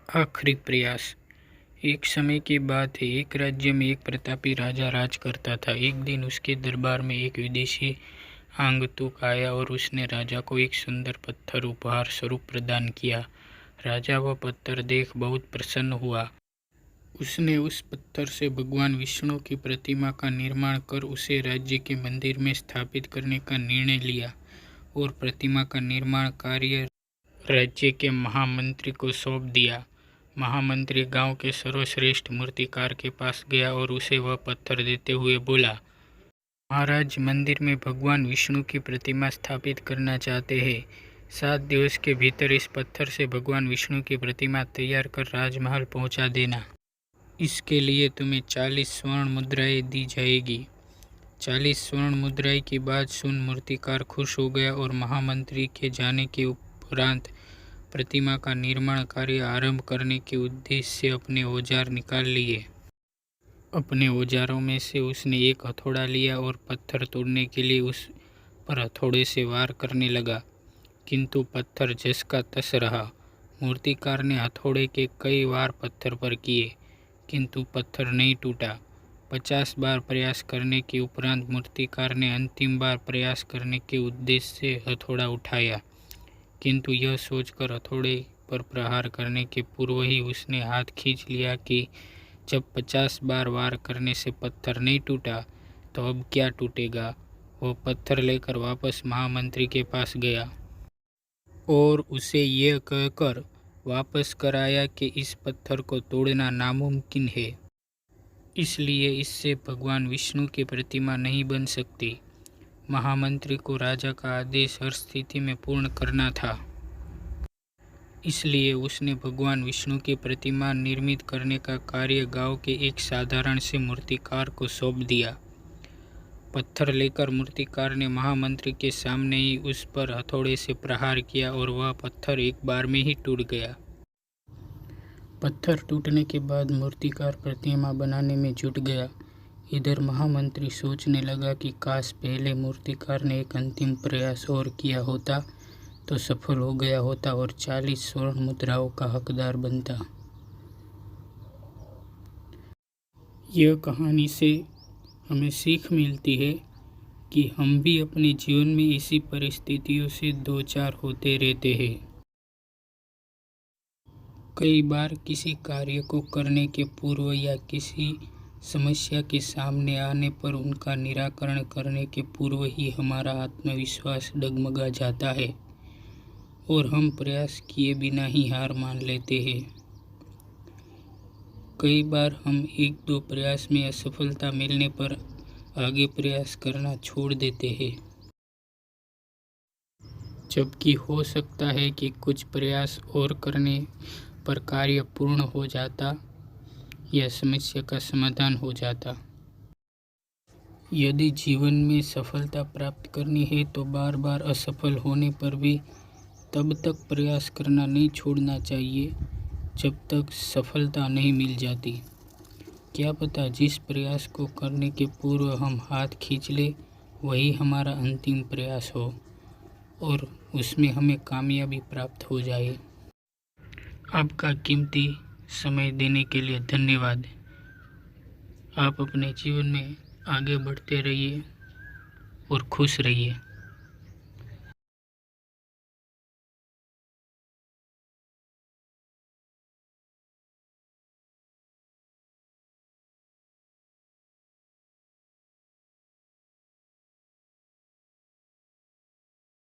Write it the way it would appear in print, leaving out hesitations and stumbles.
आखिरी प्रयास। एक समय की बात है, एक राज्य में एक प्रतापी राजा राज करता था। एक दिन उसके दरबार में एक विदेशी आगंतुक आया और उसने राजा को एक सुंदर पत्थर उपहार स्वरूप प्रदान किया। राजा वह पत्थर देख बहुत प्रसन्न हुआ। उसने उस पत्थर से भगवान विष्णु की प्रतिमा का निर्माण कर उसे राज्य के मंदिर में स्थापित करने का निर्णय लिया और प्रतिमा का निर्माण कार्य राज्य के महामंत्री को सौंप दिया। महामंत्री गांव के सर्वश्रेष्ठ मूर्तिकार के पास गया और उसे वह पत्थर देते हुए बोला, महाराज, मंदिर में भगवान विष्णु की प्रतिमा स्थापित करना चाहते हैं। 7 दिवस के भीतर इस पत्थर से भगवान विष्णु की प्रतिमा तैयार कर राजमहल पहुंचा देना। इसके लिए तुम्हें 40 स्वर्ण मुद्राएं दी जाएगी। 40 स्वर्ण मुद्राएं की बात सुन मूर्तिकार खुश हो गया और महामंत्री के जाने के उपरांत प्रतिमा का निर्माण कार्य आरंभ करने के उद्देश्य से अपने औजार निकाल लिए। अपने औजारों में से उसने एक हथौड़ा लिया और पत्थर तोड़ने के लिए उस पर हथौड़े से वार करने लगा, किंतु पत्थर जस का तस रहा। मूर्तिकार ने हथौड़े के कई वार पत्थर पर किए, किंतु पत्थर नहीं टूटा। 50 बार प्रयास करने के उपरांत मूर्तिकार ने अंतिम बार प्रयास करने के उद्देश्य से हथौड़ा उठाया, किंतु यह सोचकर हथौड़े पर प्रहार करने के पूर्व ही उसने हाथ खींच लिया कि जब 50 बार वार करने से पत्थर नहीं टूटा तो अब क्या टूटेगा। वह पत्थर लेकर वापस महामंत्री के पास गया और उसे यह कहकर वापस कराया कि इस पत्थर को तोड़ना नामुमकिन है, इसलिए इससे भगवान विष्णु की प्रतिमा नहीं बन सकती। महामंत्री को राजा का आदेश हर स्थिति में पूर्ण करना था, इसलिए उसने भगवान विष्णु की प्रतिमा निर्मित करने का कार्य गांव के एक साधारण से मूर्तिकार को सौंप दिया। पत्थर लेकर मूर्तिकार ने महामंत्री के सामने ही उस पर हथौड़े से प्रहार किया और वह पत्थर एक बार में ही टूट गया। पत्थर टूटने के बाद मूर्तिकार प्रतिमा बनाने में जुट गया। इधर महामंत्री सोचने लगा कि काश पहले मूर्तिकार ने एक अंतिम प्रयास और किया होता तो सफल हो गया होता और 40 स्वर्ण मुद्राओं का हकदार बनता। यह कहानी से हमें सीख मिलती है कि हम भी अपने जीवन में इसी परिस्थितियों से दो चार होते रहते हैं। कई बार किसी कार्य को करने के पूर्व या किसी समस्या के सामने आने पर उनका निराकरण करने के पूर्व ही हमारा आत्मविश्वास डगमगा जाता है और हम प्रयास किए बिना ही हार मान लेते हैं। कई बार हम 1-2 प्रयास में असफलता मिलने पर आगे प्रयास करना छोड़ देते हैं, जबकि हो सकता है कि कुछ प्रयास और करने पर कार्य पूर्ण हो जाता या समस्या का समाधान हो जाता। यदि जीवन में सफलता प्राप्त करनी है तो बार बार असफल होने पर भी तब तक प्रयास करना नहीं छोड़ना चाहिए जब तक सफलता नहीं मिल जाती। क्या पता जिस प्रयास को करने के पूर्व हम हाथ खींच ले वही हमारा अंतिम प्रयास हो और उसमें हमें कामयाबी प्राप्त हो जाए। आपका कीमती समय देने के लिए धन्यवाद। आप अपने जीवन में आगे बढ़ते रहिए और खुश रहिए।